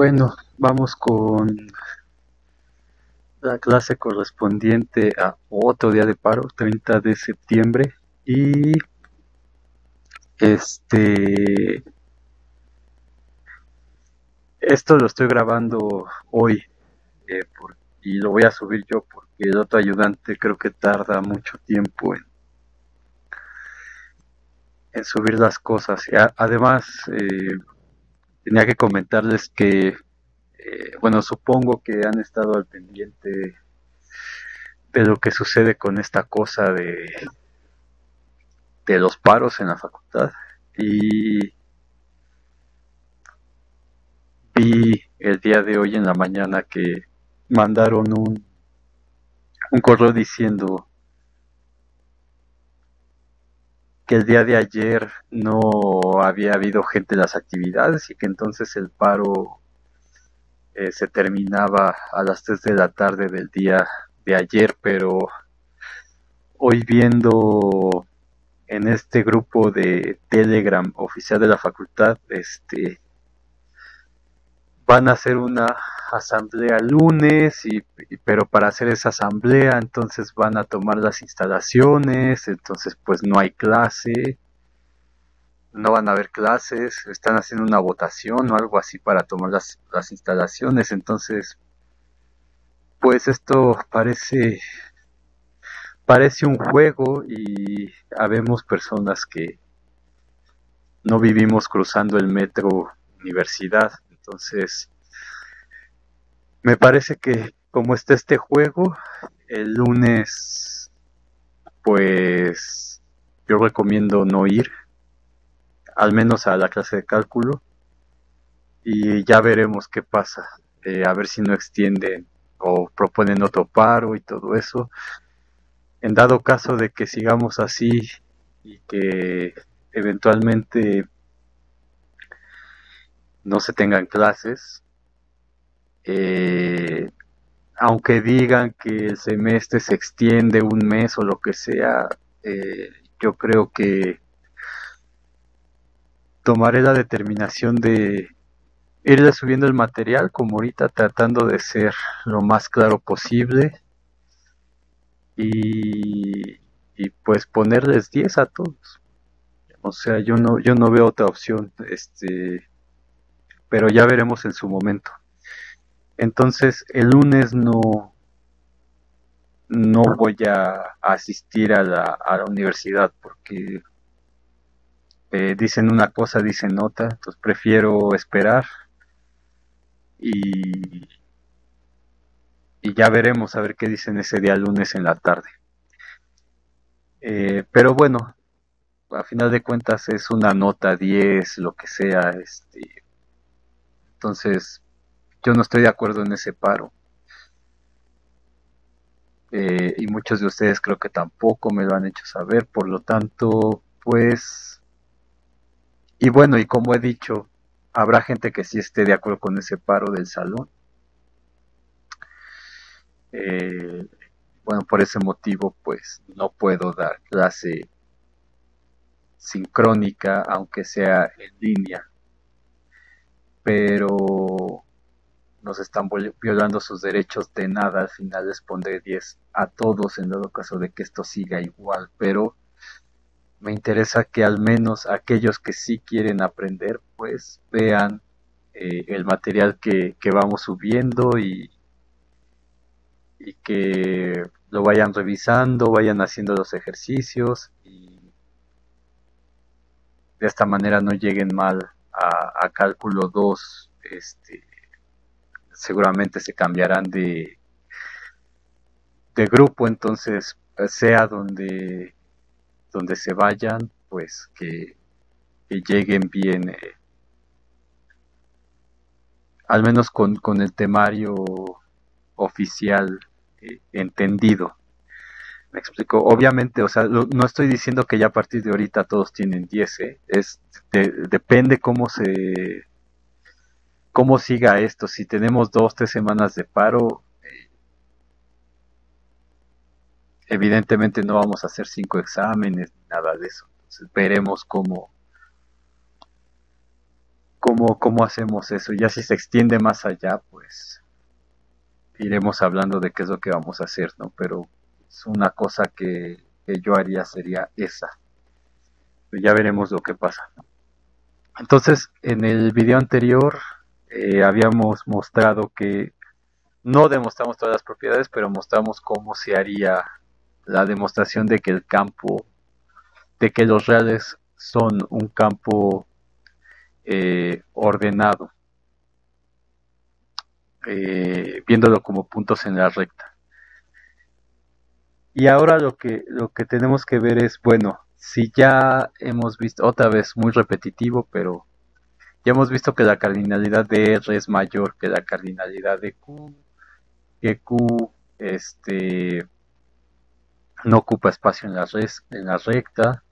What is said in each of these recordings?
Bueno, vamos con la clase correspondiente a otro día de paro, 30 de septiembre. Y este, esto lo estoy grabando hoy y lo voy a subir yo porque el otro ayudante creo que tarda mucho tiempo en subir las cosas. Además, tenía que comentarles que, bueno, supongo que han estado al pendiente de lo que sucede con esta cosa de los paros en la facultad. Y vi el día de hoy en la mañana que mandaron un correo diciendo que el día de ayer no había habido gente en las actividades y que entonces el paro se terminaba a las 3 de la tarde del día de ayer, pero hoy viendo en este grupo de Telegram oficial de la facultad, van a hacer una asamblea el lunes, pero para hacer esa asamblea entonces van a tomar las instalaciones, entonces pues no hay clase, no van a haber clases, están haciendo una votación o algo así para tomar las instalaciones, entonces pues esto parece un juego y habemos personas que no vivimos cruzando el metro universidad, entonces me parece que como está este juego, el lunes, pues yo recomiendo no ir, al menos a la clase de cálculo, y ya veremos qué pasa. A ver si no extienden o proponen otro paro y todo eso. En dado caso de que sigamos así y que eventualmente no se tengan clases, eh, aunque digan que el semestre se extiende un mes o lo que sea, yo creo que tomaré la determinación de irle subiendo el material como ahorita, tratando de ser lo más claro posible y, y pues ponerles 10 a todos. O sea, yo no veo otra opción, pero ya veremos en su momento. Entonces, el lunes no voy a asistir a la universidad porque dicen una cosa, dicen otra, entonces prefiero esperar y, y ya veremos a ver qué dicen ese día lunes en la tarde. Pero bueno, a final de cuentas es una nota 10 lo que sea, entonces yo no estoy de acuerdo en ese paro. Y muchos de ustedes creo que tampoco me lo han hecho saber, por lo tanto, pues, y bueno, y como he dicho, habrá gente que sí esté de acuerdo con ese paro del salón. Eh, bueno, por ese motivo, pues, no puedo dar clase sincrónica, aunque sea en línea, pero nos están violando sus derechos de nada, al final les pondré 10 a todos en dado caso de que esto siga igual, pero me interesa que al menos aquellos que sí quieren aprender, pues vean el material que vamos subiendo y que lo vayan revisando, vayan haciendo los ejercicios y de esta manera no lleguen mal a cálculo 2. Seguramente se cambiarán de grupo, entonces sea donde se vayan, pues que lleguen bien, al menos con el temario oficial entendido. Me explico. Obviamente, o sea, no estoy diciendo que ya a partir de ahorita todos tienen 10, ¿eh? Depende cómo siga esto. Si tenemos 2, 3 semanas de paro, evidentemente no vamos a hacer 5 exámenes, nada de eso. Entonces veremos cómo hacemos eso. Ya si se extiende más allá, pues iremos hablando de qué es lo que vamos a hacer, ¿no? Pero es una cosa que yo haría sería esa. Ya veremos lo que pasa. Entonces, en el video anterior habíamos mostrado que no demostramos todas las propiedades, pero mostramos cómo se haría la demostración de que el campo, de que los reales son un campo ordenado, viéndolo como puntos en la recta. Y ahora lo que tenemos que ver es, bueno, si ya hemos visto, otra vez muy repetitivo, pero ya hemos visto que la cardinalidad de R es mayor que la cardinalidad de Q, que Q no ocupa espacio en la recta,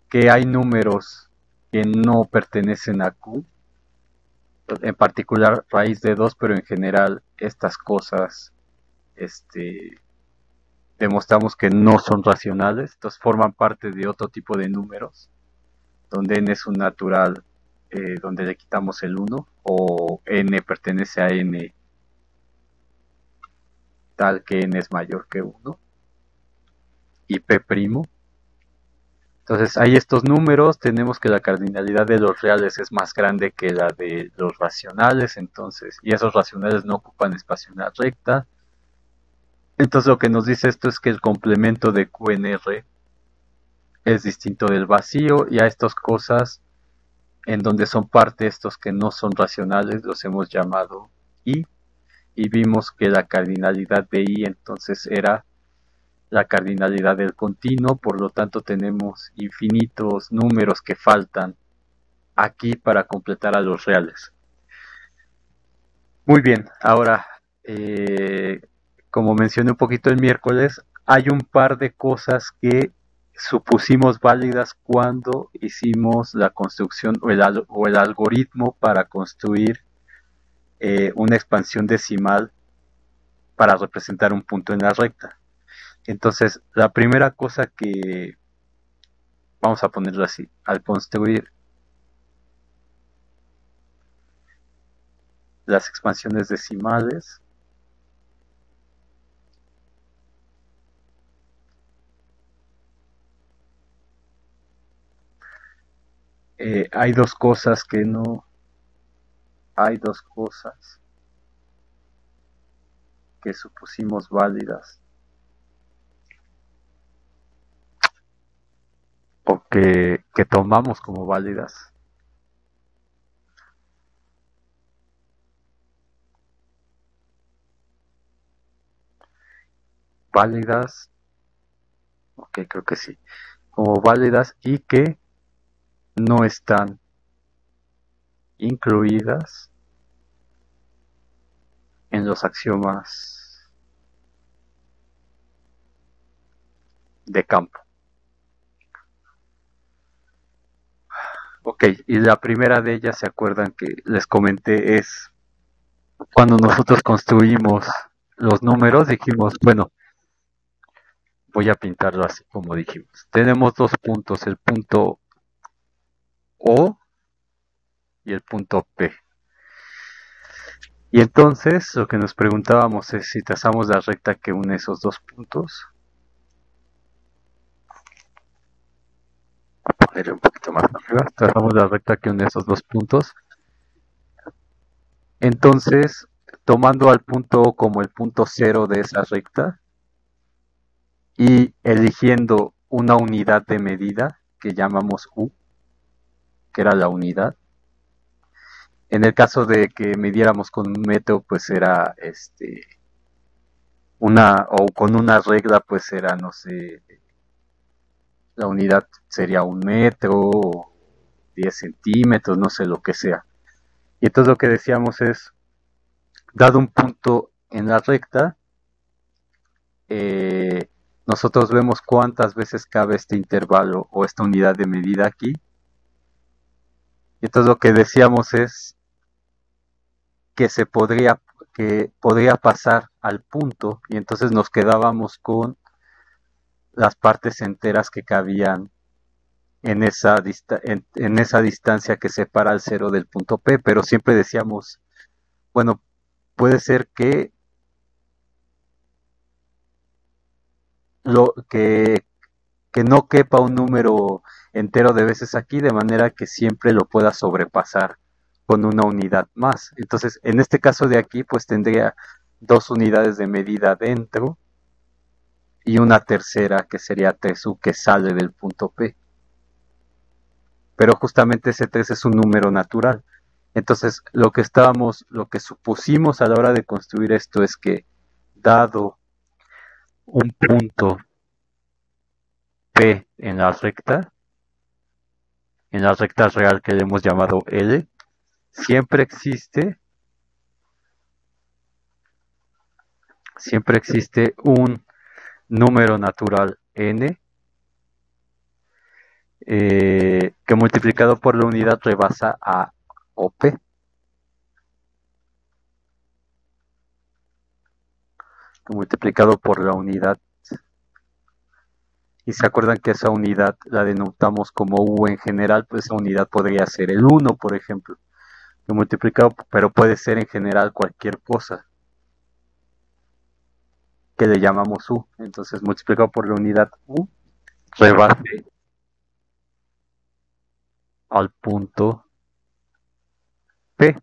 que hay números que no pertenecen a Q, en particular raíz de 2, pero en general estas cosas demostramos que no son racionales, entonces forman parte de otro tipo de números, donde n es un natural, donde le quitamos el 1, o n pertenece a n tal que n es mayor que 1, y p'. Entonces hay estos números, tenemos que la cardinalidad de los reales es más grande que la de los racionales, entonces, y esos racionales no ocupan espacio en la recta. Entonces lo que nos dice esto es que el complemento de QNR es distinto del vacío, y a estas cosas en donde son parte estos que no son racionales los hemos llamado I, y vimos que la cardinalidad de I entonces era la cardinalidad del continuo, por lo tanto tenemos infinitos números que faltan aquí para completar a los reales. Muy bien, ahora, como mencioné un poquito el miércoles, hay un par de cosas que supusimos válidas cuando hicimos la construcción o el algoritmo para construir una expansión decimal para representar un punto en la recta. Entonces, la primera cosa que, vamos a ponerlo así, al construir las expansiones decimales, hay dos cosas que no, hay dos cosas que supusimos válidas o que tomamos como válidas. Válidas, ok, creo que sí, como válidas y que no están incluidas en los axiomas de campo. Ok, y la primera de ellas, ¿se acuerdan que les comenté? Es cuando nosotros construimos los números, dijimos, bueno, voy a pintarlo así como dijimos. Tenemos dos puntos, el punto O y el punto P. Y entonces lo que nos preguntábamos es si trazamos la recta que une esos dos puntos. Voy a ponerle un poquito más arriba. Trazamos la recta que une esos dos puntos. Entonces, tomando al punto O como el punto cero de esa recta y eligiendo una unidad de medida que llamamos U, que era la unidad. En el caso de que midiéramos con un metro, pues era o con una regla, pues era, no sé, la unidad sería 1 metro, 10 centímetros, no sé, lo que sea. Y entonces lo que decíamos es, dado un punto en la recta, nosotros vemos cuántas veces cabe este intervalo o esta unidad de medida aquí. Y entonces lo que decíamos es que podría pasar al punto, y entonces nos quedábamos con las partes enteras que cabían en esa, en esa distancia que separa el cero del punto P, pero siempre decíamos, bueno, puede ser lo, que no quepa un número entero de veces aquí, de manera que siempre lo pueda sobrepasar con una unidad más. Entonces, en este caso de aquí, pues tendría dos unidades de medida dentro y una tercera que sería 3u que sale del punto P. Pero justamente ese 3 es un número natural. Entonces, lo que supusimos a la hora de construir esto es que, dado un punto P en la recta real que le hemos llamado L, siempre existe un número natural n que multiplicado por la unidad rebasa a o p. Que multiplicado por la unidad. Y se acuerdan que esa unidad la denotamos como u en general, pues esa unidad podría ser el 1, por ejemplo. Que multiplicado, pero puede ser en general cualquier cosa que le llamamos u. Entonces multiplicado por la unidad u rebase al punto P.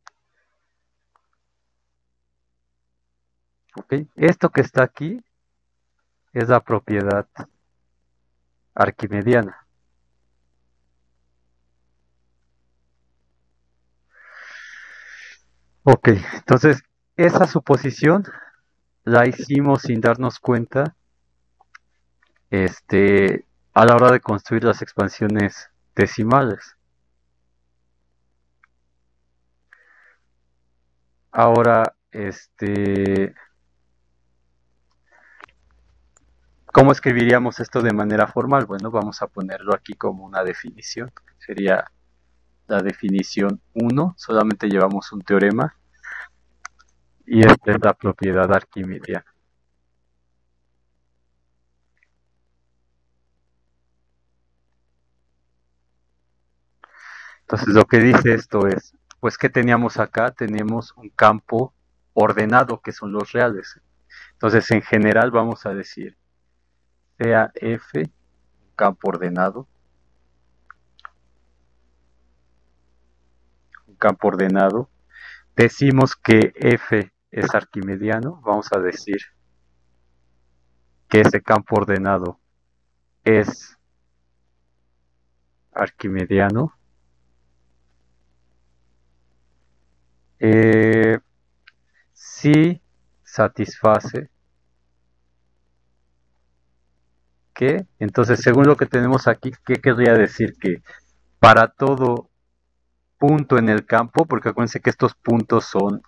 ¿Okay? Esto que está aquí es la propiedad arquimediana. Ok, entonces esa suposición la hicimos sin darnos cuenta a la hora de construir las expansiones decimales. Ahora, ¿cómo escribiríamos esto de manera formal? Bueno, vamos a ponerlo aquí como una definición. Sería la definición 1, solamente llevamos un teorema. Y esta es la propiedad arquimediana. Entonces lo que dice esto es, pues ¿qué teníamos acá? Tenemos un campo ordenado, que son los reales. Entonces en general vamos a decir, sea F, un campo ordenado, un campo ordenado. Decimos que F es arquimediano, vamos a decir que ese campo ordenado es arquimediano. Si satisface que, entonces según lo que tenemos aquí, ¿qué querría decir? Que para todo punto en el campo, porque acuérdense que estos puntos son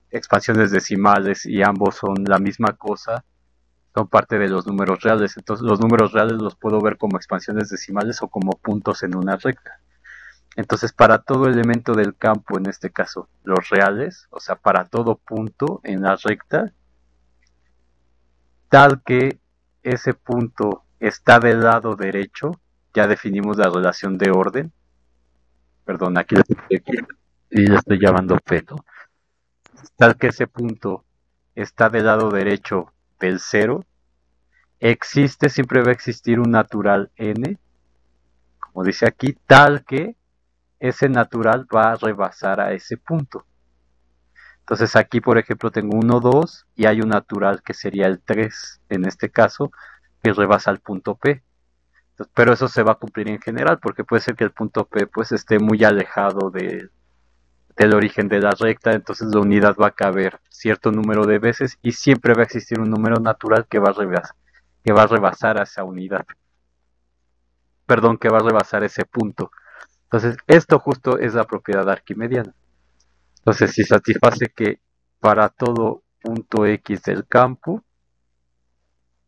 expansiones decimales y ambos son la misma cosa, son parte de los números reales. Entonces los números reales los puedo ver como expansiones decimales o como puntos en una recta. Entonces para todo elemento del campo, en este caso los reales, o sea, para todo punto en la recta, tal que ese punto está del lado derecho, ya definimos la relación de orden. Perdón, aquí le estoy llamando feto. Tal que ese punto está del lado derecho del cero, existe, siempre va a existir un natural n, como dice aquí, tal que ese natural va a rebasar a ese punto. Entonces aquí, por ejemplo, tengo 1, 2 y hay un natural que sería el 3, en este caso, que rebasa al punto P. Entonces, pero eso se va a cumplir en general, porque puede ser que el punto P pues esté muy alejado del origen de la recta, entonces la unidad va a caber cierto número de veces y siempre va a existir un número natural que va a rebasar a esa unidad. Perdón, que va a rebasar ese punto. Entonces, esto justo es la propiedad arquimediana. Entonces, si satisface que para todo punto X del campo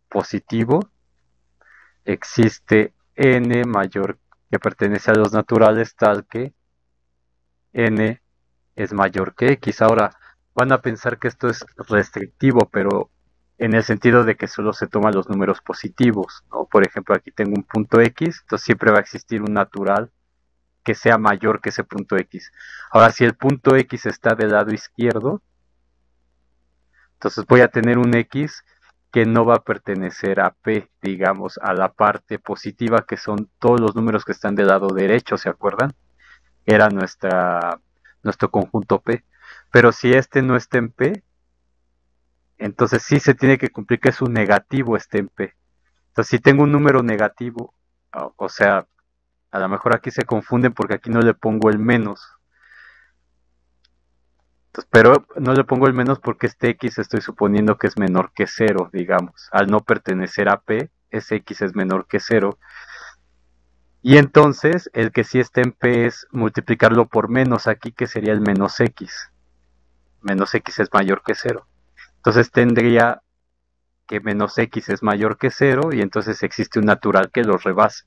positivo existe n mayor que pertenece a los naturales tal que n es mayor que x. Ahora, van a pensar que esto es restrictivo, pero en el sentido de que solo se toman los números positivos, ¿no? Por ejemplo, aquí tengo un punto X, entonces siempre va a existir un natural que sea mayor que ese punto X. Ahora, si el punto X está del lado izquierdo, entonces voy a tener un X que no va a pertenecer a P, digamos, a la parte positiva, que son todos los números que están del lado derecho, ¿se acuerdan? Era nuestro conjunto P. Pero si este no está en P, entonces sí se tiene que cumplir que es un negativo esté en P. Entonces si tengo un número negativo, o sea, a lo mejor aquí se confunden porque aquí no le pongo el menos. Entonces, pero no le pongo el menos porque este X estoy suponiendo que es menor que cero, digamos. Al no pertenecer a P, ese X es menor que cero. Y entonces el que sí está en P es multiplicarlo por menos aquí, que sería el menos X. Menos X es mayor que cero. Entonces tendría que menos X es mayor que cero y entonces existe un natural que lo rebase,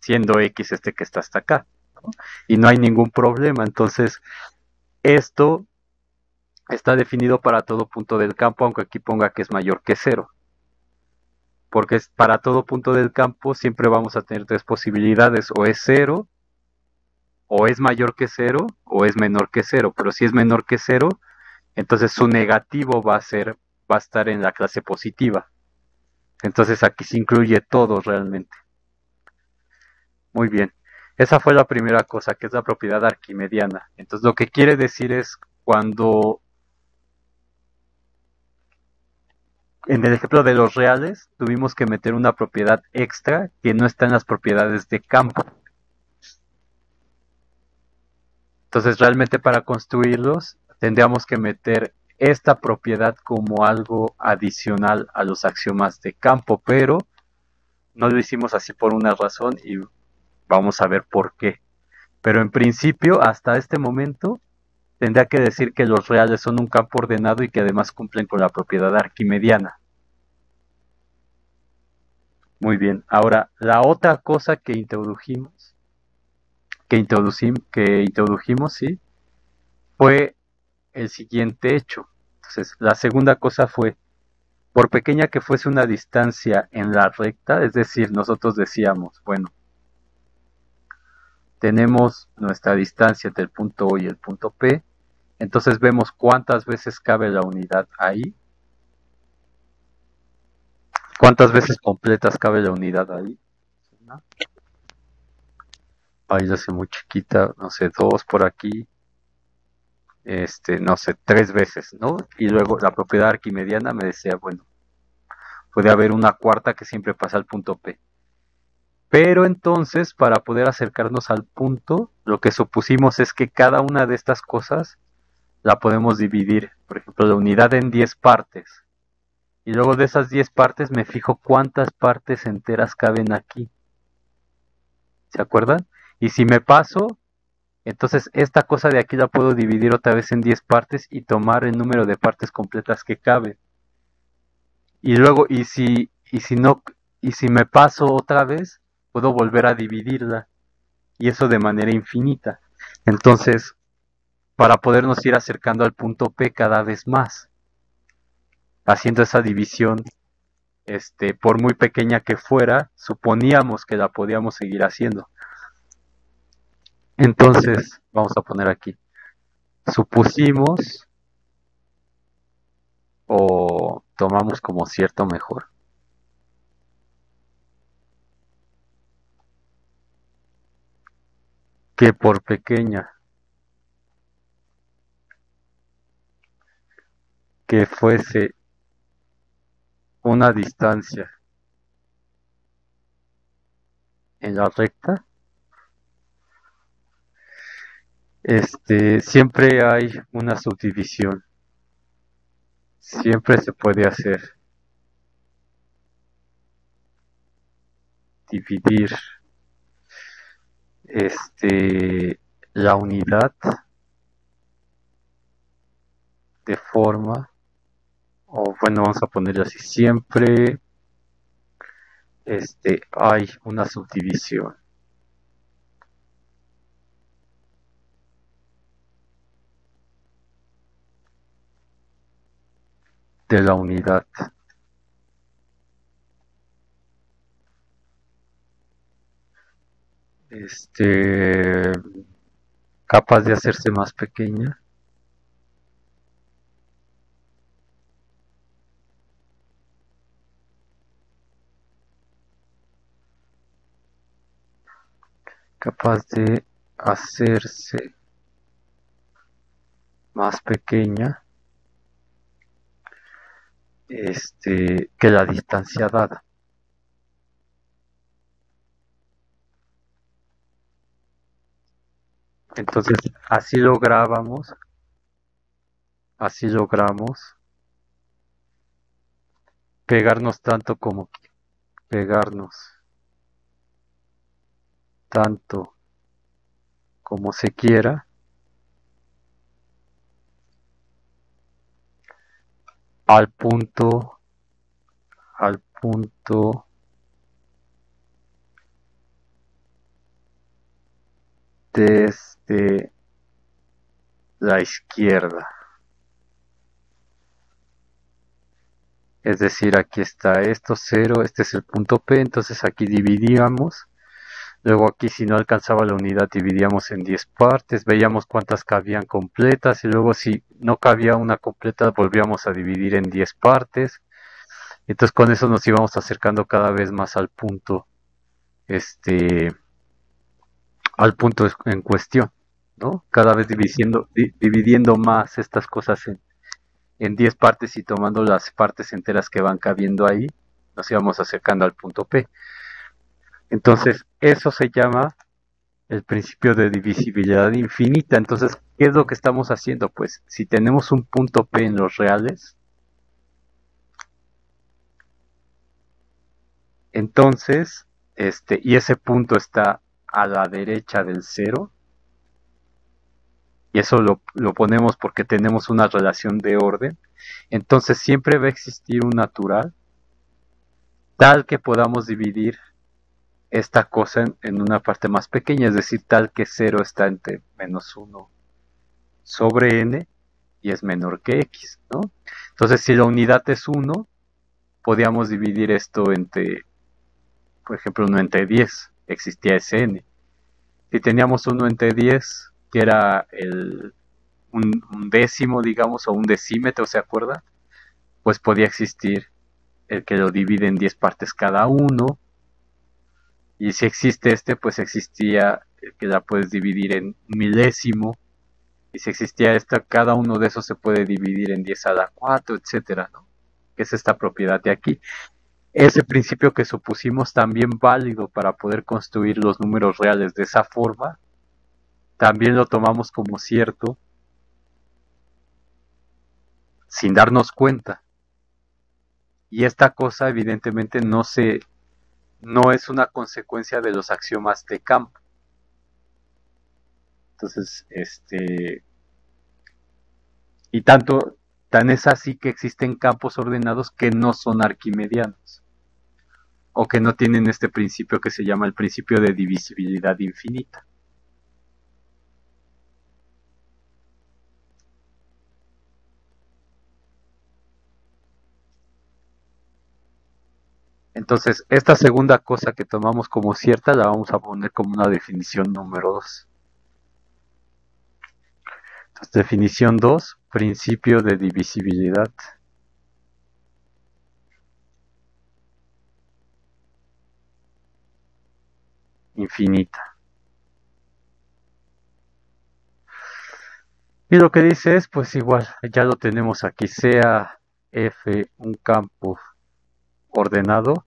siendo X este que está hasta acá, ¿no? Y no hay ningún problema. Entonces esto está definido para todo punto del campo, aunque aquí ponga que es mayor que cero. Porque para todo punto del campo siempre vamos a tener tres posibilidades: o es cero, o es mayor que cero, o es menor que cero. Pero si es menor que cero, entonces su negativo va a estar en la clase positiva. Entonces aquí se incluye todo realmente. Muy bien. Esa fue la primera cosa, que es la propiedad arquimediana. Entonces lo que quiere decir es cuando, en el ejemplo de los reales, tuvimos que meter una propiedad extra que no está en las propiedades de campo. Entonces realmente para construirlos tendríamos que meter esta propiedad como algo adicional a los axiomas de campo, pero no lo hicimos así por una razón y vamos a ver por qué. Pero en principio, hasta este momento, tendría que decir que los reales son un campo ordenado y que además cumplen con la propiedad arquimediana. Muy bien. Ahora, la otra cosa que introdujimos, sí, fue el siguiente hecho. Entonces, la segunda cosa fue, por pequeña que fuese una distancia en la recta, es decir, nosotros decíamos, bueno, tenemos nuestra distancia entre el punto O y el punto P, entonces vemos cuántas veces cabe la unidad ahí, cuántas veces completas cabe la unidad ahí. Ahí la hace muy chiquita, no sé, dos por aquí, no sé, tres veces, ¿no? Y luego la propiedad arquimediana me decía, bueno, puede haber una cuarta que siempre pasa al punto P. Pero entonces, para poder acercarnos al punto, lo que supusimos es que cada una de estas cosas la podemos dividir, por ejemplo, la unidad en 10 partes. Y luego de esas 10 partes me fijo cuántas partes enteras caben aquí. ¿Se acuerdan? Y si me paso, entonces esta cosa de aquí la puedo dividir otra vez en 10 partes y tomar el número de partes completas que cabe. Y luego, y si no, y si me paso otra vez, puedo volver a dividirla. Y eso de manera infinita. Entonces, para podernos ir acercando al punto P cada vez más, haciendo esa división, por muy pequeña que fuera, suponíamos que la podíamos seguir haciendo. Entonces, vamos a poner aquí, supusimos o tomamos como cierto mejor que por pequeña que fuese una distancia en la recta, siempre hay una subdivisión, siempre se puede hacer, dividir la unidad de forma, o bueno, vamos a ponerlo así, siempre hay una subdivisión de la unidad. este, capaz de hacerse más pequeña. Capaz de hacerse más pequeña, que la distancia dada. Entonces, así logramos pegarnos tanto como pegarnos tanto como se quiera al punto desde la izquierda. Es decir, aquí está esto, 0, este es el punto P, entonces aquí dividíamos. Luego aquí si no alcanzaba la unidad dividíamos en 10 partes, veíamos cuántas cabían completas y luego si no cabía una completa volvíamos a dividir en 10 partes. Entonces con eso nos íbamos acercando cada vez más este, al punto en cuestión, ¿no? Cada vez dividiendo más estas cosas en 10 partes y tomando las partes enteras que van cabiendo ahí, nos íbamos acercando al punto P. Entonces, eso se llama el principio de divisibilidad infinita. Entonces, ¿qué es lo que estamos haciendo? Pues, si tenemos un punto P en los reales, entonces, y ese punto está a la derecha del cero, y eso lo ponemos porque tenemos una relación de orden, entonces siempre va a existir un natural tal que podamos dividir esta cosa en una parte más pequeña, es decir, tal que 0 está entre menos 1 sobre n y es menor que x, ¿no? Entonces, si la unidad es 1, podríamos dividir esto entre, por ejemplo, 1 entre 10, existía ese n. Si teníamos 1 entre 10, que era un décimo, digamos, o un decímetro, ¿se acuerda? Pues podía existir el que lo divide en 10 partes cada uno. Y si existe pues existía el que la puedes dividir en un milésimo. Y si existía esta, cada uno de esos se puede dividir en 10 a la 4, etcétera, ¿no? Que es esta propiedad de aquí. Ese principio que supusimos también válido para poder construir los números reales de esa forma, también lo tomamos como cierto sin darnos cuenta. Y esta cosa evidentemente no es una consecuencia de los axiomas de campo. Entonces, y tan es así que existen campos ordenados que no son arquimedianos, o que no tienen este principio que se llama el principio de divisibilidad infinita. Entonces, esta segunda cosa que tomamos como cierta la vamos a poner como una definición número 2. Entonces, definición 2, principio de divisibilidad infinita. Y lo que dice es, pues igual, ya lo tenemos aquí, sea F un campo ordenado,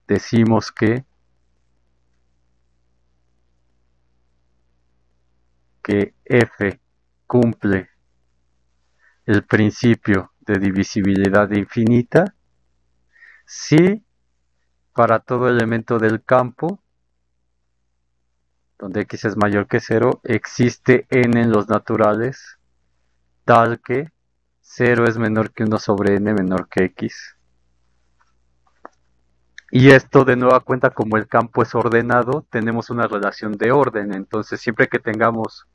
decimos que F cumple el principio de divisibilidad infinita si para todo elemento del campo, donde x es mayor que 0, existe n en los naturales tal que 0 es menor que 1 sobre n menor que x. Y esto de nueva cuenta, como el campo es ordenado, tenemos una relación de orden. Entonces, siempre que tengamos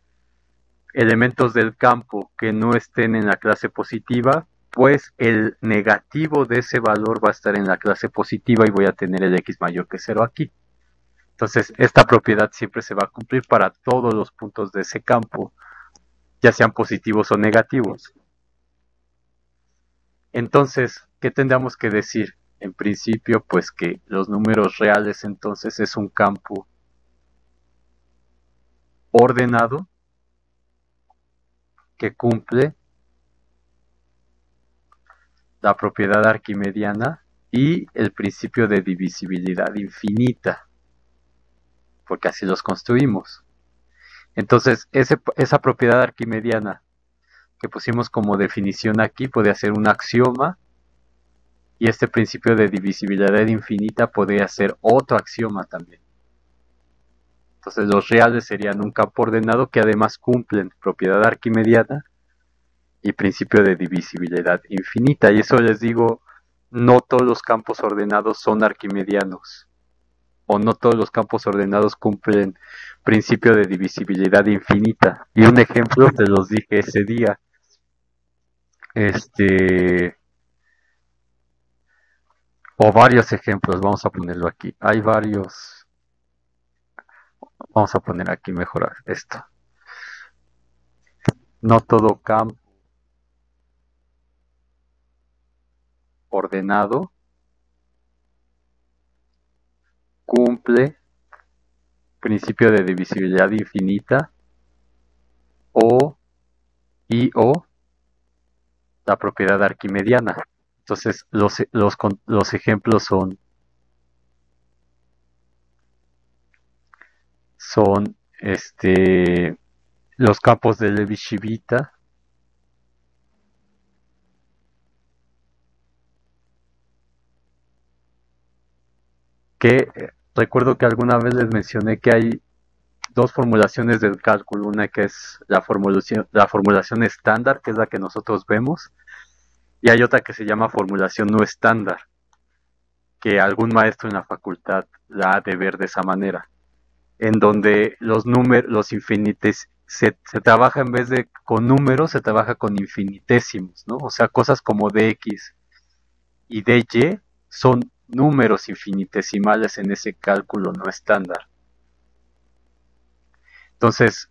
elementos del campo que no estén en la clase positiva, pues el negativo de ese valor va a estar en la clase positiva y voy a tener el x mayor que 0 aquí. Entonces, esta propiedad siempre se va a cumplir para todos los puntos de ese campo, ya sean positivos o negativos. Entonces, ¿qué tendríamos que decir? En principio, pues que los números reales entonces es un campo ordenado que cumple la propiedad arquimediana y el principio de divisibilidad infinita, porque así los construimos. Entonces, esa propiedad arquimediana que pusimos como definición aquí podría ser un axioma, y este principio de divisibilidad infinita podría ser otro axioma también. Entonces los reales serían un campo ordenado que además cumplen propiedad arquimediana y principio de divisibilidad infinita. Y eso les digo, no todos los campos ordenados son arquimedianos, o no todos los campos ordenados cumplen principio de divisibilidad infinita. Y un ejemplo te los dije ese día. O varios ejemplos, vamos a ponerlo aquí. Hay varios. Vamos a poner aquí mejor esto. No todo campo ordenado cumple principio de divisibilidad infinita o la propiedad arquimediana. Entonces los ejemplos son los campos de Levi-Civita, que recuerdo que alguna vez les mencioné que hay dos formulaciones del cálculo, una que es la formulación estándar, que es la que nosotros vemos, y hay otra que se llama formulación no estándar, que algún maestro en la facultad la ha de ver de esa manera, en donde los números, los infinites, se trabaja en vez de con números, se trabaja con infinitésimos, ¿no? O sea, cosas como dx y dy son números infinitesimales en ese cálculo no estándar. Entonces,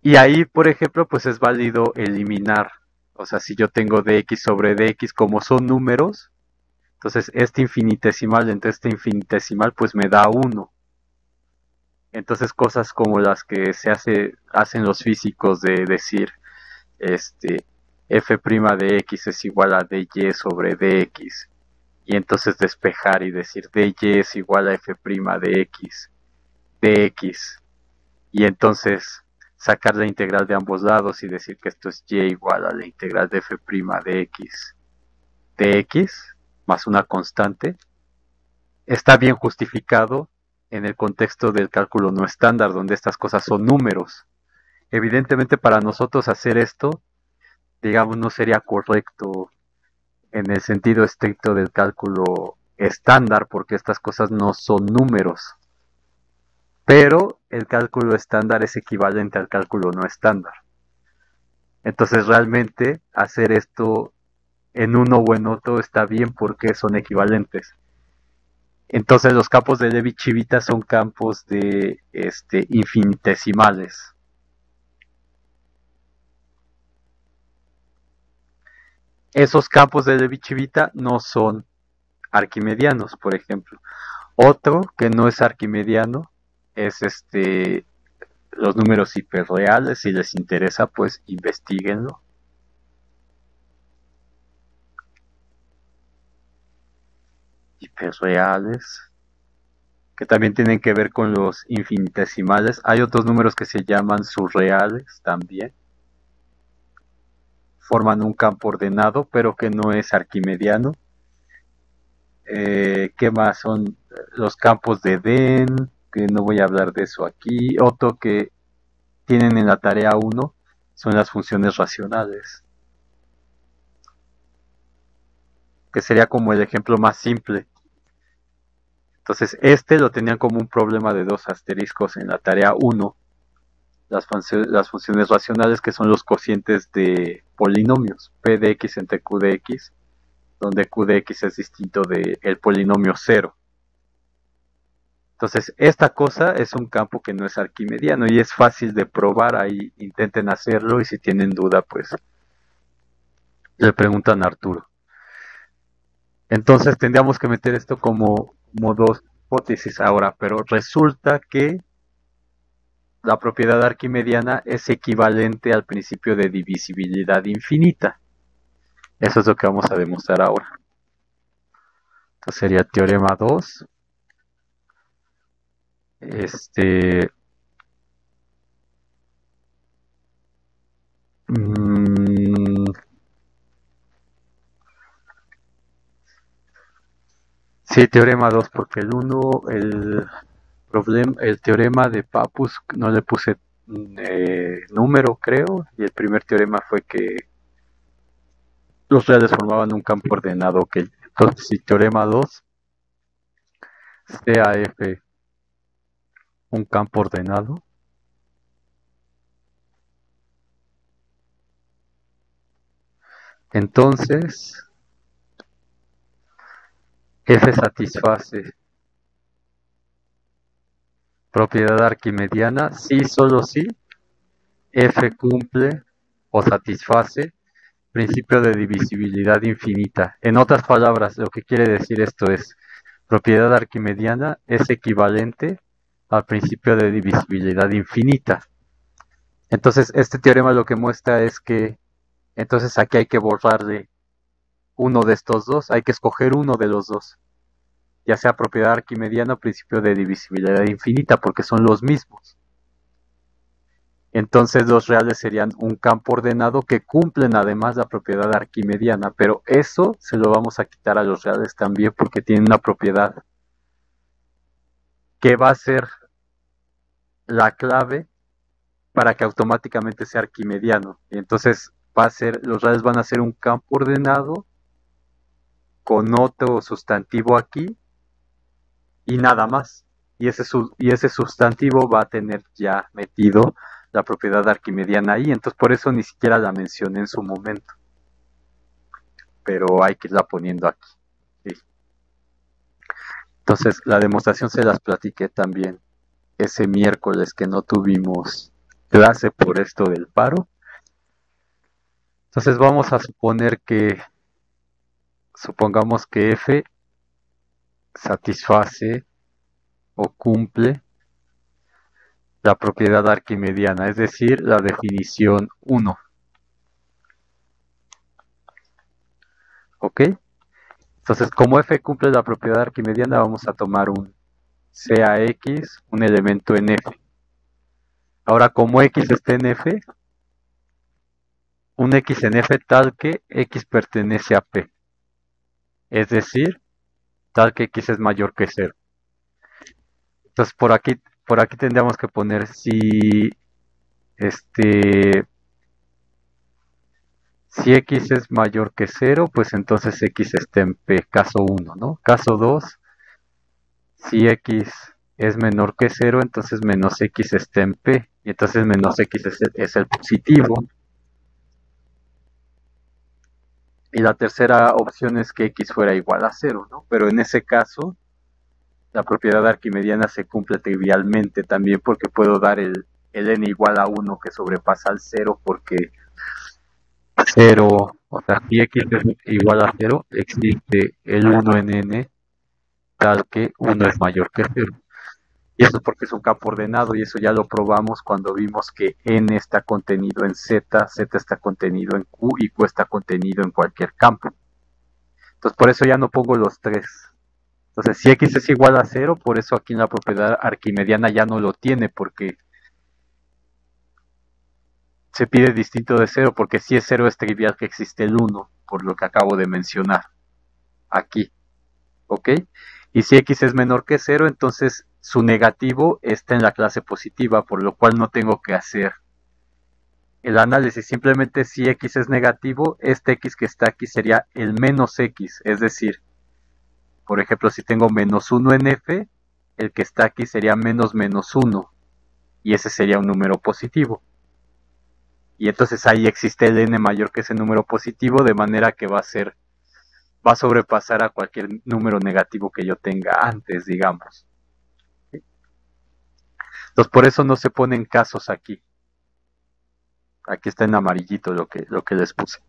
y ahí, por ejemplo, pues es válido eliminar, o sea, si yo tengo dx sobre dx como son números, entonces este infinitesimal entre este infinitesimal pues me da 1. Entonces cosas como las que hacen los físicos de decir f' de x es igual a dy sobre dx, y entonces despejar y decir dy es igual a f' de x dx, y entonces sacar la integral de ambos lados y decir que esto es y igual a la integral de f' de x dx más una constante, está bien justificado en el contexto del cálculo no estándar, donde estas cosas son números. Evidentemente para nosotros hacer esto, digamos, no sería correcto en el sentido estricto del cálculo estándar, porque estas cosas no son números. Pero el cálculo estándar es equivalente al cálculo no estándar. Entonces realmente hacer esto en uno o en otro está bien porque son equivalentes. Entonces los campos de Levi-Civita son campos de infinitesimales. Esos campos de Levi-Civita no son arquimedianos, por ejemplo. Otro que no es arquimediano es los números hiperreales. Si les interesa, pues investiguenlo. Hiperreales, que también tienen que ver con los infinitesimales. Hay otros números que se llaman surreales también. Forman un campo ordenado, pero que no es arquimediano. ¿Qué más? Son los campos de Den, que no voy a hablar de eso aquí. Otro que tienen en la tarea 1 son las funciones racionales, que sería como el ejemplo más simple. Entonces lo tenían como un problema de 2 asteriscos en la tarea 1. Las funciones racionales, que son los cocientes de polinomios, P de X entre Q de X, donde Q de X es distinto del polinomio 0. Entonces, esta cosa es un campo que no es arquimediano y es fácil de probar. Ahí intenten hacerlo y si tienen duda, pues le preguntan a Arturo. Entonces, tendríamos que meter esto como dos hipótesis ahora, pero resulta que la propiedad arquimediana es equivalente al principio de divisibilidad infinita. Eso es lo que vamos a demostrar ahora. Entonces sería teorema 2. Sí, teorema 2, porque el 1, el teorema de Pappus no le puse número, creo, y el primer teorema fue que los reales formaban un campo ordenado. Ok, entonces si teorema 2, sea F un campo ordenado, entonces F satisface propiedad arquimediana si solo si F cumple o satisface principio de divisibilidad infinita. En otras palabras, lo que quiere decir esto es, propiedad arquimediana es equivalente al principio de divisibilidad infinita. Entonces, este teorema lo que muestra es que, entonces aquí hay que borrarle uno de estos dos, hay que escoger uno de los dos, ya sea propiedad arquimediana o principio de divisibilidad infinita, porque son los mismos. Entonces los reales serían un campo ordenado que cumplen además la propiedad arquimediana, pero eso se lo vamos a quitar a los reales también porque tienen una propiedad que va a ser la clave para que automáticamente sea arquimediano. Y entonces los reales van a ser un campo ordenado con otro sustantivo aquí y nada más. Y ese sustantivo va a tener ya metido la propiedad arquimediana ahí, entonces por eso ni siquiera la mencioné en su momento, pero hay que irla poniendo aquí. ¿Sí? Entonces la demostración se las platiqué también ese miércoles que no tuvimos clase por esto del paro. Entonces vamos a supongamos que F satisface o cumple la propiedad arquimediana, es decir, la definición 1. ¿Ok? Entonces, como F cumple la propiedad arquimediana, vamos a tomar un CAX, un elemento en F. Ahora, como X está en F, un X en F tal que X pertenece a P. Es decir, tal que X es mayor que 0. Entonces, por aquí tendríamos que poner si X es mayor que 0, pues entonces X está en P, caso 1, ¿no? Caso 2, si X es menor que 0, entonces menos X está en P, y entonces menos X es el positivo. Y la tercera opción es que X fuera igual a 0, ¿no? Pero en ese caso, la propiedad arquimediana se cumple trivialmente también porque puedo dar el n igual a 1 que sobrepasa al 0 porque 0, o sea, si X es igual a 0, existe el 1 en n tal que 1 es mayor que 0. Y eso es porque es un campo ordenado y eso ya lo probamos cuando vimos que n está contenido en z, z está contenido en q y q está contenido en cualquier campo. Entonces por eso ya no pongo los tres. Entonces si x es igual a 0, por eso aquí en la propiedad arquimediana ya no lo tiene porque se pide distinto de 0 porque si es 0 es trivial que existe el 1, por lo que acabo de mencionar aquí. ¿Ok? Y si x es menor que 0, entonces su negativo está en la clase positiva, por lo cual no tengo que hacer el análisis. Simplemente si x es negativo, este x que está aquí sería el menos x. Es decir, por ejemplo, si tengo menos 1 en f, el que está aquí sería menos 1. Y ese sería un número positivo. Y entonces ahí existe el n mayor que ese número positivo, de manera que va a sobrepasar a cualquier número negativo que yo tenga antes, digamos. Entonces por eso no se ponen casos aquí. Aquí está en amarillito lo que les puse.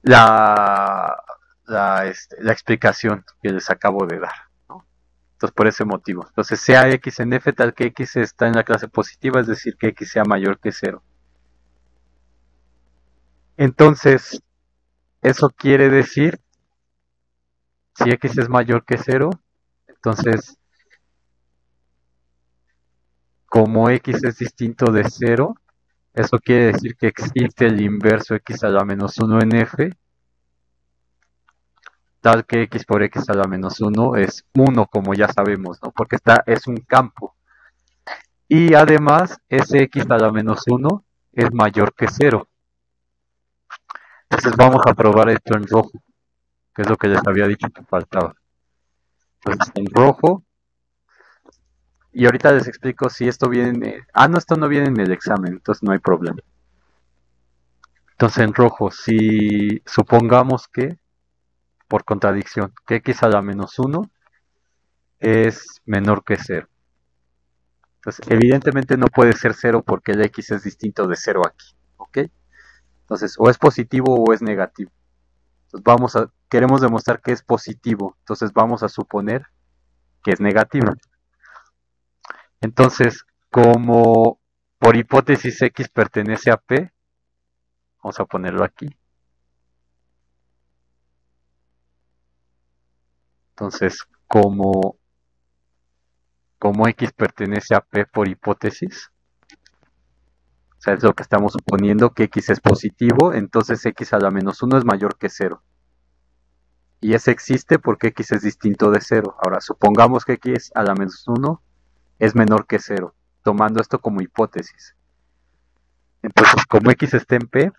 La, la explicación que les acabo de dar, ¿no? Entonces por ese motivo. Entonces sea x en f tal que x está en la clase positiva, es decir, que x sea mayor que 0. Entonces, eso quiere decir, si x es mayor que 0, entonces, como x es distinto de 0, eso quiere decir que existe el inverso x a la menos 1 en f, tal que x por x a la menos 1 es 1, como ya sabemos, ¿no? Porque es un campo. Y además, ese x a la menos 1 es mayor que 0. Entonces vamos a probar esto en rojo, que es lo que les había dicho que faltaba. Entonces en rojo, y ahorita les explico si esto viene... no, esto no viene en el examen, entonces no hay problema. Entonces en rojo, si supongamos que, por contradicción, que x a la menos 1 es menor que 0. Entonces evidentemente no puede ser 0 porque el x es distinto de 0 aquí, ¿ok? Entonces o es positivo o es negativo. Entonces queremos demostrar que es positivo, entonces vamos a suponer que es negativo. Entonces, como por hipótesis x pertenece a P, vamos a ponerlo aquí. Entonces, como x pertenece a P por hipótesis, o sea, es lo que estamos suponiendo, que x es positivo, entonces x a la menos 1 es mayor que 0. Y ese existe porque x es distinto de 0. Ahora, supongamos que x a la menos 1 es menor que 0, tomando esto como hipótesis. Entonces, como x está en P,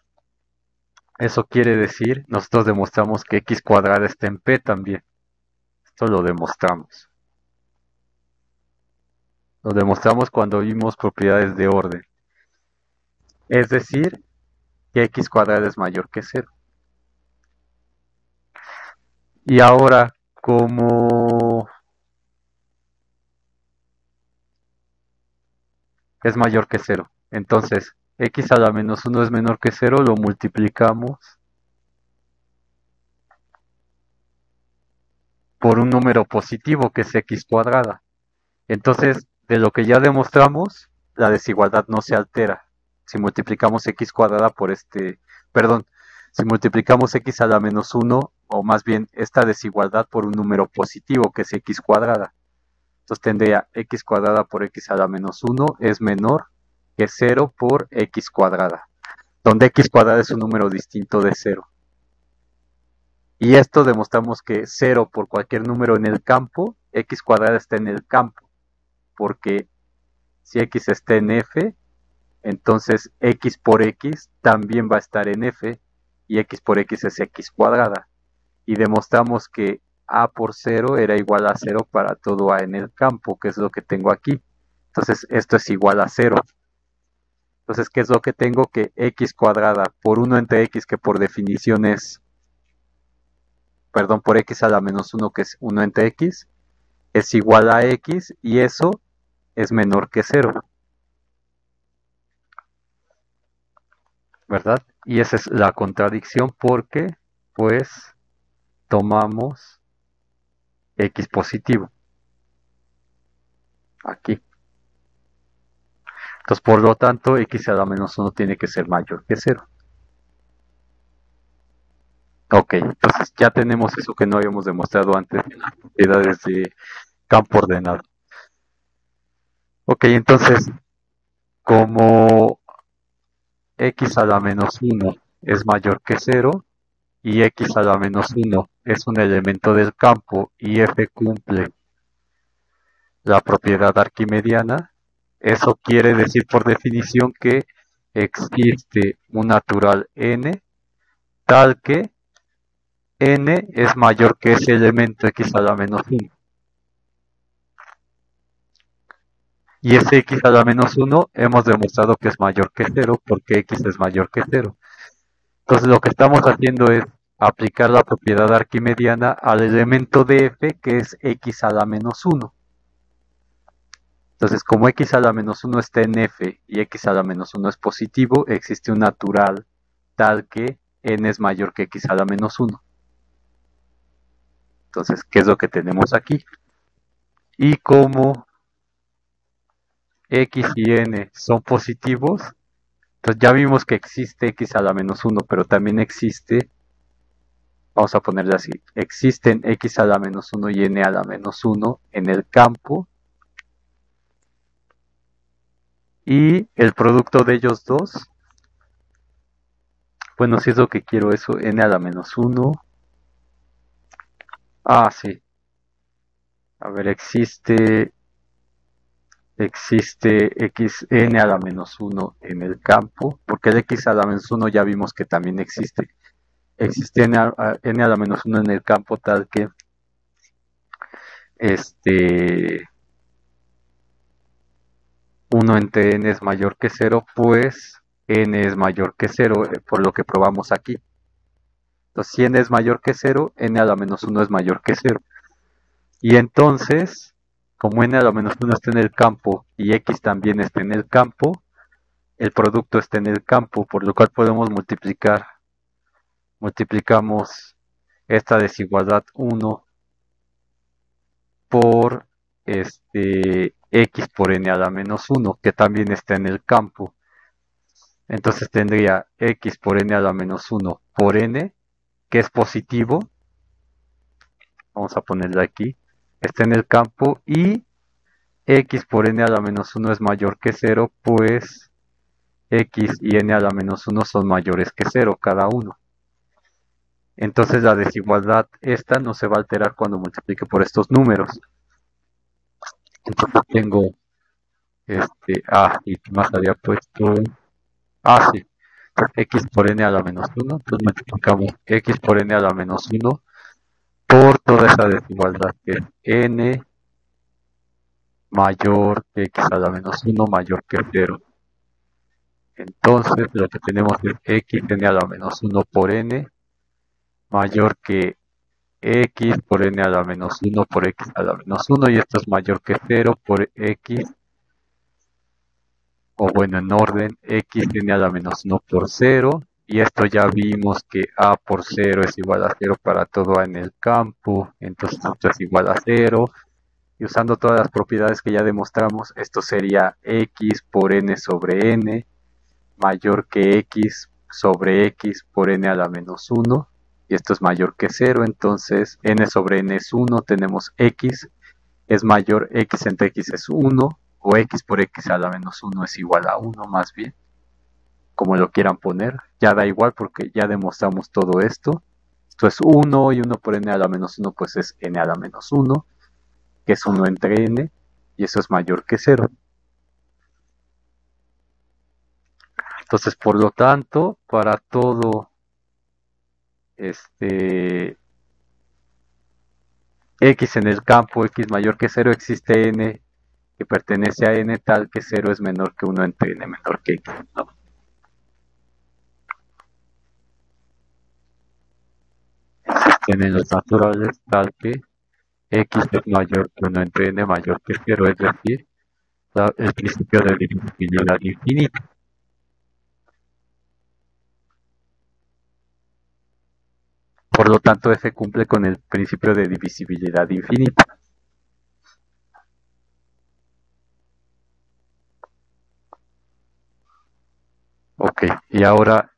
eso quiere decir, nosotros demostramos que x cuadrada está en P también. Esto lo demostramos. Lo demostramos cuando vimos propiedades de orden. Es decir, que x cuadrada es mayor que 0. Y ahora, como es mayor que 0, entonces x a la menos 1 es menor que 0, lo multiplicamos por un número positivo que es x cuadrada. Entonces, de lo que ya demostramos, la desigualdad no se altera. Si multiplicamos x cuadrada por si multiplicamos x a la menos 1, o más bien esta desigualdad por un número positivo que es x cuadrada. Entonces tendría x cuadrada por x a la menos 1 es menor que 0 por x cuadrada, donde x cuadrada es un número distinto de 0. Y esto demostramos que 0 por cualquier número en el campo, x cuadrada está en el campo, porque si x está en f, entonces x por x también va a estar en f, y x por x es x cuadrada. Y demostramos que a por 0 era igual a 0 para todo a en el campo, que es lo que tengo aquí. Entonces esto es igual a 0. Entonces, ¿qué es lo que tengo? Que x cuadrada por 1 entre x, que por definición es, perdón, por x a la menos 1, que es 1 entre x, es igual a x, y eso es menor que 0. ¿Verdad? Y esa es la contradicción porque, pues, tomamos x positivo aquí. Entonces, por lo tanto, x a la menos 1 tiene que ser mayor que 0. Ok, entonces ya tenemos eso que no habíamos demostrado antes en las propiedades de campo ordenado. Ok, entonces, como x a la menos 1 es mayor que 0 y x a la menos 1 es un elemento del campo y f cumple la propiedad arquimediana, eso quiere decir por definición que existe un natural n tal que n es mayor que ese elemento x a la menos 1. Y ese x a la menos 1 hemos demostrado que es mayor que 0 porque x es mayor que 0. Entonces lo que estamos haciendo es aplicar la propiedad arquimediana al elemento de f que es x a la menos 1. Entonces como x a la menos 1 está en f y x a la menos 1 es positivo, existe un natural tal que n es mayor que x a la menos 1. Entonces, ¿qué es lo que tenemos aquí? Y como x y n son positivos, entonces ya vimos que existe x a la menos 1, pero también existe, vamos a ponerle así, existen x a la menos 1 y n a la menos 1 en el campo, y el producto de ellos dos, bueno, si es lo que quiero eso, n a la menos 1, sí, a ver, existe xn a la menos 1 en el campo, porque el x a la menos 1 ya vimos que también existe. Existe n a la menos 1 en el campo tal que este 1 entre n es mayor que 0, pues n es mayor que 0, por lo que probamos aquí. Entonces, si n es mayor que 0, n a la menos 1 es mayor que 0. Y entonces, como n a la menos 1 está en el campo y x también está en el campo, el producto está en el campo, por lo cual podemos multiplicar. Multiplicamos esta desigualdad 1 por x por n a la menos 1, que también está en el campo. Entonces tendría x por n a la menos 1 por n, que es positivo. Vamos a ponerla aquí. Está en el campo y x por n a la menos 1 es mayor que 0, pues x y n a la menos 1 son mayores que 0 cada uno. Entonces la desigualdad esta no se va a alterar cuando multiplique por estos números. Entonces tengo y más había puesto, sí, x por n a la menos 1, entonces multiplicamos x por n a la menos 1 por toda esa desigualdad que es n mayor que x a la menos 1 mayor que 0. Entonces lo que tenemos es x n a la menos 1 por n mayor que x por n a la menos 1 por x a la menos 1, y esto es mayor que 0 por x, o bueno, en orden, x n a la menos 1 por 0, y esto ya vimos que a por 0 es igual a 0 para todo a en el campo, entonces esto es igual a 0, y usando todas las propiedades que ya demostramos, esto sería x por n sobre n mayor que x sobre x por n a la menos 1, y esto es mayor que 0, entonces n sobre n es 1, tenemos x es mayor, x entre x es 1, o x por x a la menos 1 es igual a 1 más bien, como lo quieran poner, ya da igual porque ya demostramos todo esto. Esto es 1 y 1 por n a la menos 1 pues es n a la menos 1, que es 1 entre n, y eso es mayor que 0. Entonces, por lo tanto, para todo x en el campo x mayor que 0 existe n que pertenece a n tal que 0 es menor que 1 entre n menor que x, ¿no? Existen en los naturales tal que x es mayor que 1 entre n mayor que 0, es decir, el principio de divisibilidad infinita. Por lo tanto, f cumple con el principio de divisibilidad infinita. Ok, y ahora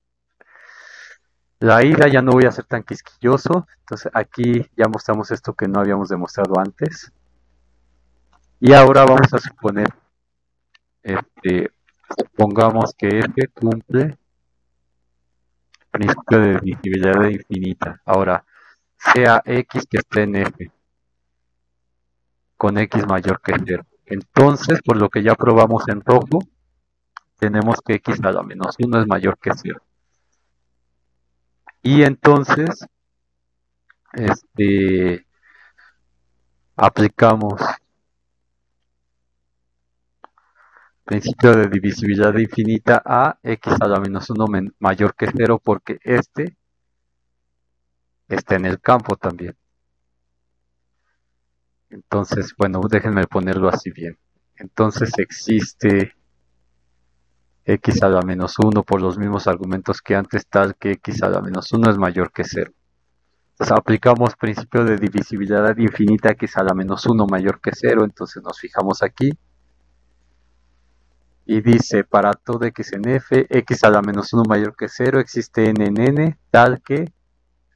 la ida ya no voy a ser tan quisquilloso. Entonces aquí ya mostramos esto que no habíamos demostrado antes. Y ahora vamos a suponer, supongamos que f cumple principio de divisibilidad infinita. Ahora, sea x que esté en f con x mayor que 0. Entonces, por lo que ya probamos en rojo, tenemos que x a la menos 1 es mayor que 0. Y entonces, aplicamos Principio de divisibilidad infinita a x a la menos 1 mayor que 0 porque este está en el campo también. Entonces, bueno, déjenme ponerlo así bien. Entonces existe x a la menos 1 por los mismos argumentos que antes, tal que x a la menos 1 es mayor que 0. Entonces aplicamos principio de divisibilidad infinita x a la menos 1 mayor que 0. Entonces nos fijamos aquí. Y dice, para todo x en f, x a la menos 1 mayor que 0, existe n en n, tal que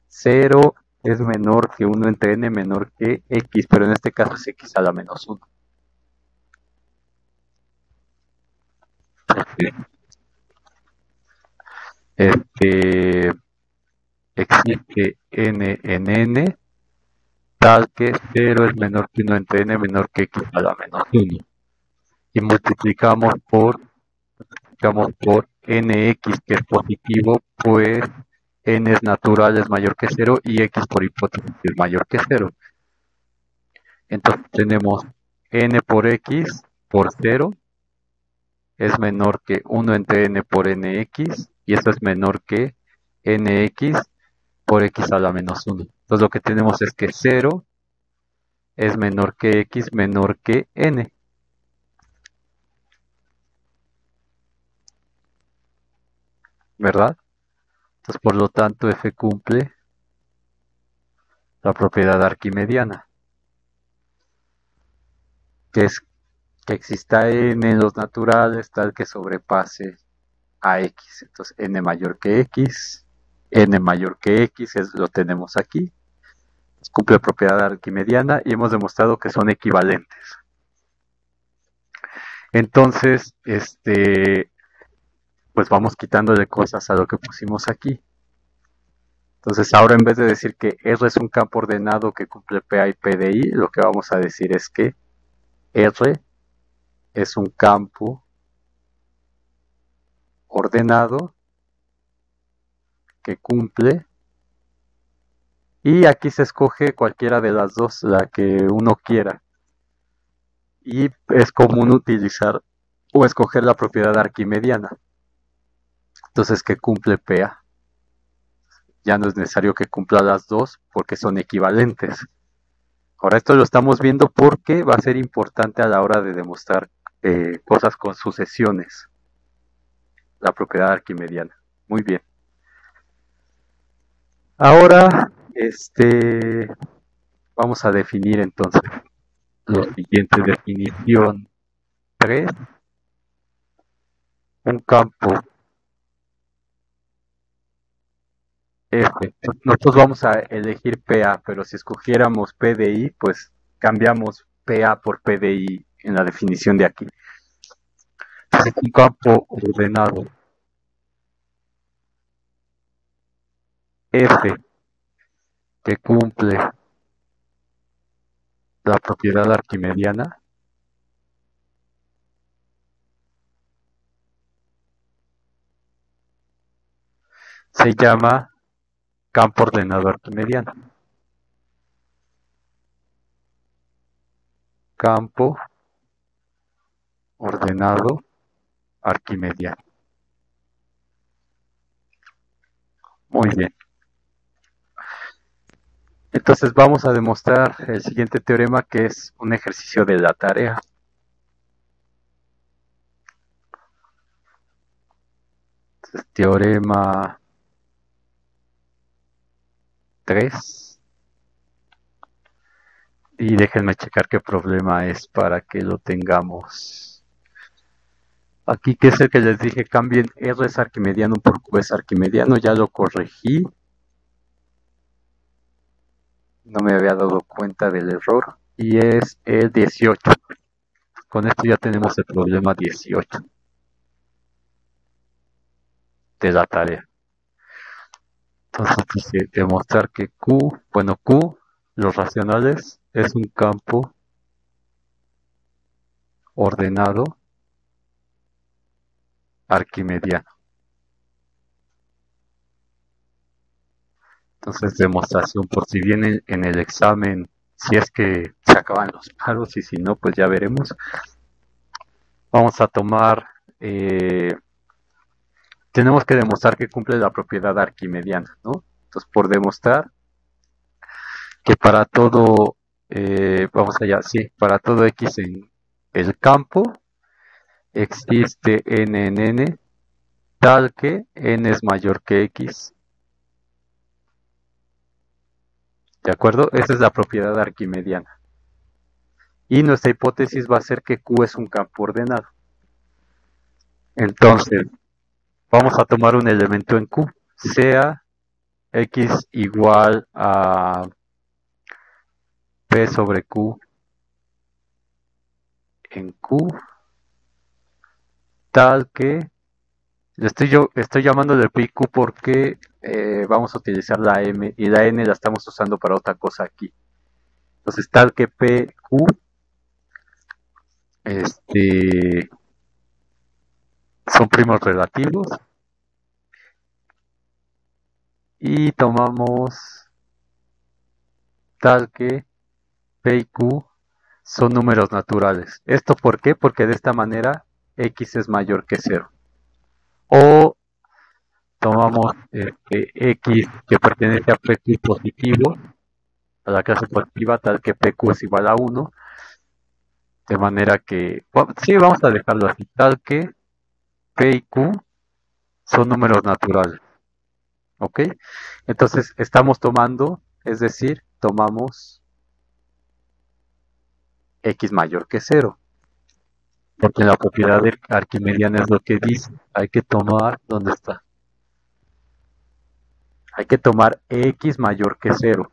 0 es menor que 1 entre n menor que x, pero en este caso es x a la menos 1. Existe n en n, tal que 0 es menor que 1 entre n menor que x a la menos 1. Y multiplicamos por nx, que es positivo, pues n es natural, es mayor que 0, y x por hipótesis es mayor que 0. Entonces tenemos n por x por 0 es menor que 1 entre n por nx, y eso es menor que nx por x a la menos 1. Entonces lo que tenemos es que 0 es menor que x menor que n. ¿Verdad? Entonces por lo tanto f cumple la propiedad arquimediana, que es que exista n en los naturales tal que sobrepase a x. Entonces n mayor que x, n mayor que x lo tenemos aquí. Cumple la propiedad arquimediana y hemos demostrado que son equivalentes. Entonces, pues vamos quitándole cosas a lo que pusimos aquí. Entonces ahora, en vez de decir que R es un campo ordenado que cumple PA y PDI, lo que vamos a decir es que R es un campo ordenado que cumple, y aquí se escoge cualquiera de las dos, la que uno quiera, y es común utilizar o escoger la propiedad arquimediana. Entonces, que cumple PA. Ya no es necesario que cumpla las dos porque son equivalentes. Ahora esto lo estamos viendo porque va a ser importante a la hora de demostrar cosas con sucesiones. La propiedad arquimediana. Muy bien. Ahora, vamos a definir entonces lo siguiente. Definición 3. Un campo F. Nosotros vamos a elegir PA, pero si escogiéramos PDI, pues cambiamos PA por PDI en la definición de aquí. Es un campo ordenado F que cumple la propiedad arquimediana se llama campo ordenado arquimediano. Campo ordenado arquimediano. Muy bien. Entonces vamos a demostrar el siguiente teorema, que es un ejercicio de la tarea. Entonces, teorema 3. Y déjenme checar qué problema es para que lo tengamos. Aquí, que es el que les dije, cambien R es arquimediano por Q es arquimediano. Ya lo corregí. No me había dado cuenta del error. Y es el 18. Con esto ya tenemos el problema 18 de la tarea. Entonces, demostrar que Q, los racionales, es un campo ordenado arquimediano. Entonces, demostración, por si viene en el examen, si es que se acaban los paros, y si no, pues ya veremos. Vamos a tomar, tenemos que demostrar que cumple la propiedad arquimediana, ¿no? Entonces, por demostrar que para todo, vamos allá, sí, para todo x en el campo existe n en n tal que n es mayor que x. ¿De acuerdo? Esa es la propiedad arquimediana. Y nuestra hipótesis va a ser que Q es un campo ordenado. Entonces, vamos a tomar un elemento en Q, sea x igual a P sobre Q en Q, tal que, estoy llamándole P y Q porque vamos a utilizar la M y la N la estamos usando para otra cosa aquí. Entonces, tal que P, Q, son primos relativos y tomamos tal que P y Q son números naturales. ¿Esto por qué? Porque de esta manera x es mayor que 0. O tomamos x que pertenece a PQ positivo, a la clase positiva, tal que PQ es igual a 1, de manera que, bueno, sí, vamos a dejarlo así, tal que P y Q son números naturales. ¿Ok? Entonces estamos tomando, es decir, tomamos x mayor que 0. Porque la propiedad arquimediana es lo que dice. Hay que tomar, ¿dónde está? Hay que tomar x mayor que 0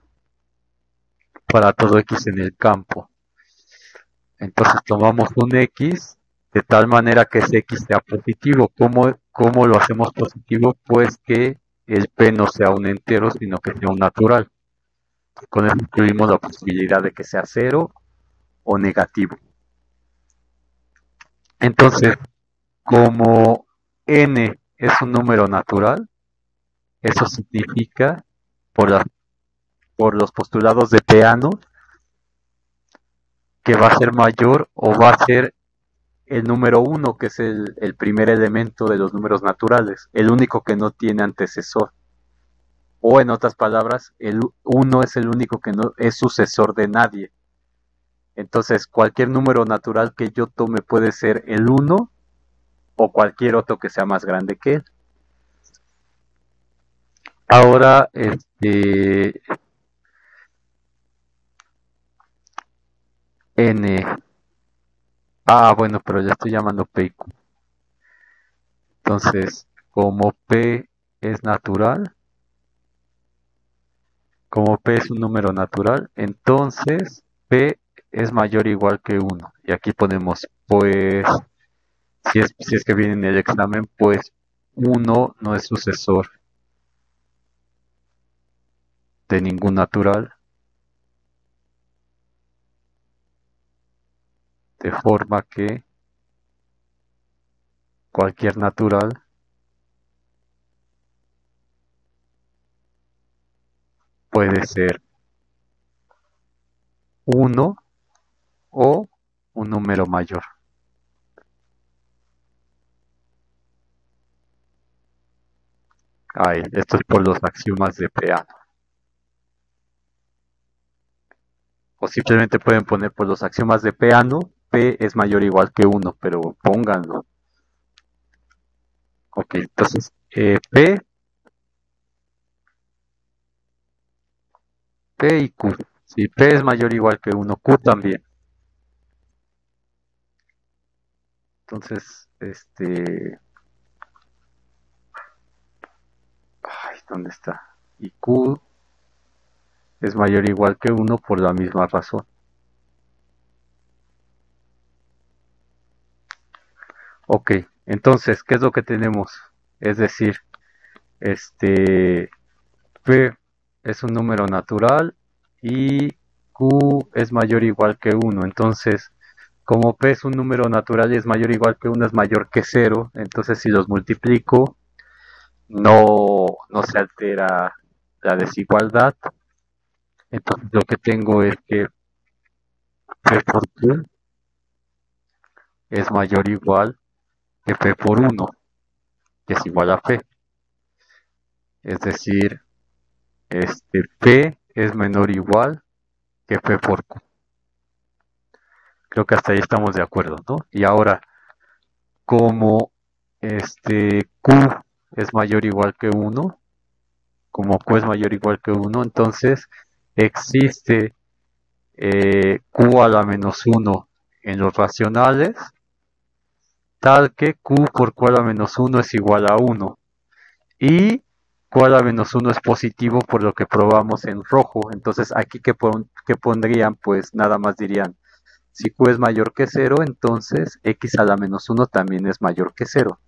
para todo x en el campo. Entonces tomamos un x de tal manera que ese x sea positivo. ¿Cómo lo hacemos positivo? Pues que el p no sea un entero, sino que sea un natural. Con eso incluimos la posibilidad de que sea 0 o negativo. Entonces, como n es un número natural, eso significa, por, la, por los postulados de Peano, que va a ser mayor o va a ser el número 1, que es el primer elemento de los números naturales, el único que no tiene antecesor. O en otras palabras, el 1 es el único que no es sucesor de nadie. Entonces, cualquier número natural que yo tome puede ser el 1 o cualquier otro que sea más grande que él. Ahora, n. Bueno, pero ya estoy llamando P y Q. Entonces, como P es natural, como P es un número natural, entonces P es mayor o igual que 1. Y aquí ponemos, pues, si es que viene en el examen, pues 1 no es sucesor de ningún natural, de forma que cualquier natural puede ser 1 o un número mayor. Esto es por los axiomas de Peano. O simplemente pueden poner por los axiomas de Peano, P es mayor o igual que 1, pero pónganlo. Ok, entonces P y Q. Si P es mayor o igual que 1, Q también. Entonces, ¿dónde está? Y Q es mayor o igual que 1 por la misma razón. Ok, entonces, ¿qué es lo que tenemos? Es decir, P es un número natural y Q es mayor o igual que 1. Entonces, como P es un número natural y es mayor o igual que 1, es mayor que 0. Entonces, si los multiplico, no se altera la desigualdad. Entonces, lo que tengo es que P por Q es mayor o igual que P por 1, que es igual a P. Es decir, P es menor o igual que P por Q. Creo que hasta ahí estamos de acuerdo, ¿no? Y ahora, como Q es mayor o igual que 1, como Q es mayor o igual que 1, entonces existe Q a la menos 1 en los racionales, tal que Q por Q a la menos 1 es igual a 1. Y Q a la menos 1 es positivo por lo que probamos en rojo. Entonces aquí que pondrían, pues nada más dirían, si Q es mayor que 0, entonces X a la menos 1 también es mayor que 0.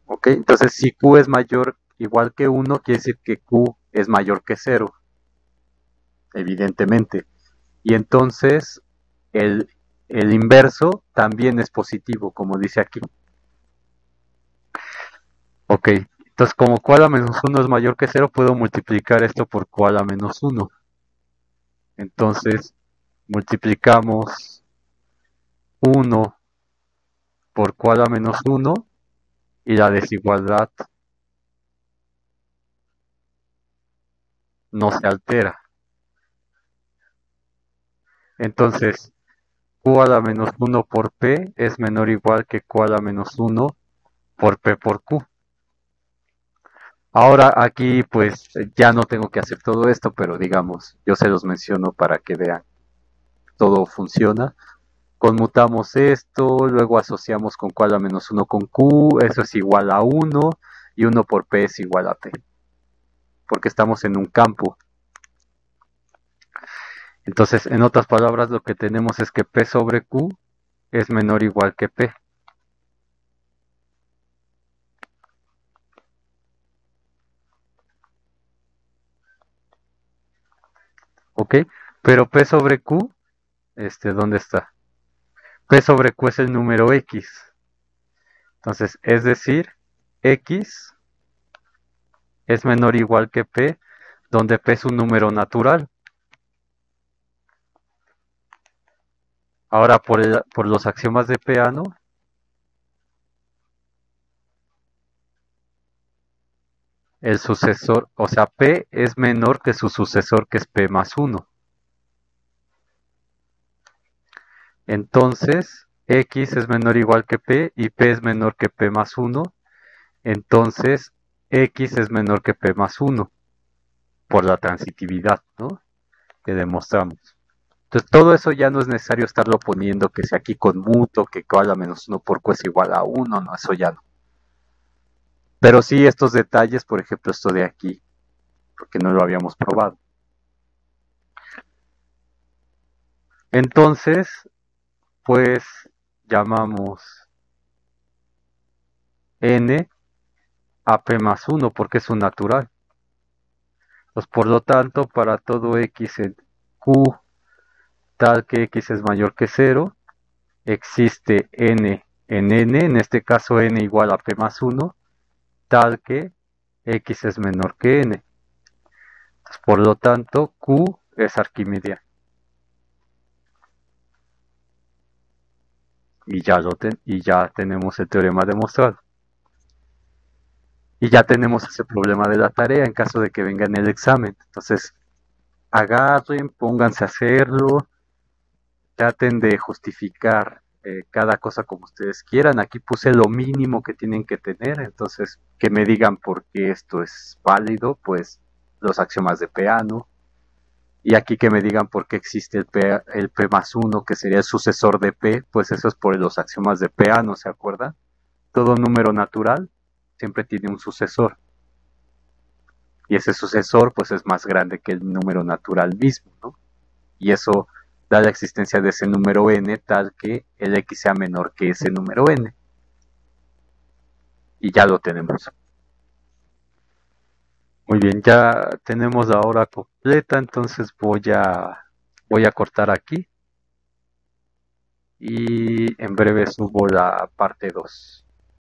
¿Ok? Entonces si Q es mayor igual que 1, quiere decir que Q es mayor que 0, evidentemente. Y entonces el, el inverso también es positivo, como dice aquí. Ok, entonces como Q a la menos 1 es mayor que 0, puedo multiplicar esto por Q a la menos 1. Entonces multiplicamos 1 por Q a la menos 1 y la desigualdad no se altera. Entonces Q a la menos 1 por P es menor o igual que Q a la menos 1 por P por Q. Ahora aquí pues ya no tengo que hacer todo esto, pero digamos, yo se los menciono para que vean, todo funciona. Conmutamos esto, luego asociamos con Q a la menos 1 con Q, eso es igual a 1 y 1 por P es igual a P, porque estamos en un campo. Entonces, en otras palabras, lo que tenemos es que P sobre Q es menor o igual que P. ¿Ok? Pero P sobre Q, ¿dónde está? P sobre Q es el número X. Entonces, es decir, X es menor o igual que P, donde P es un número natural. Ahora, por los axiomas de Peano, el sucesor, o sea, P es menor que su sucesor, que es P más 1. Entonces, X es menor o igual que P y P es menor que P más 1. Entonces, X es menor que P más 1 por la transitividad, ¿no? Que demostramos. Entonces, todo eso ya no es necesario estarlo poniendo, que sea aquí conmuto, que Q a la menos 1 por Q es igual a 1, no, eso ya no. Pero sí estos detalles, por ejemplo, esto de aquí, porque no lo habíamos probado. Entonces, pues llamamos n a p más 1 porque es un natural. Pues por lo tanto, para todo x en q tal que x es mayor que 0, existe n en n, en este caso n igual a p más 1, tal que x es menor que n. Pues por lo tanto, q es arquimediano. Y ya tenemos el teorema demostrado. Y ya tenemos ese problema de la tarea en caso de que venga en el examen. Entonces, agarren, pónganse a hacerlo, traten de justificar cada cosa como ustedes quieran. Aquí puse lo mínimo que tienen que tener, entonces que me digan por qué esto es válido, pues los axiomas de Peano. Y aquí que me digan por qué existe el P más 1, que sería el sucesor de P, pues eso es por los axiomas de Peano, ¿se acuerdan? Todo número natural siempre tiene un sucesor. Y ese sucesor pues es más grande que el número natural mismo, ¿no? Y eso da la existencia de ese número n tal que el x sea menor que ese número n. Y ya lo tenemos. Muy bien, ya tenemos la hora completa, entonces voy a cortar aquí y en breve subo la parte 2.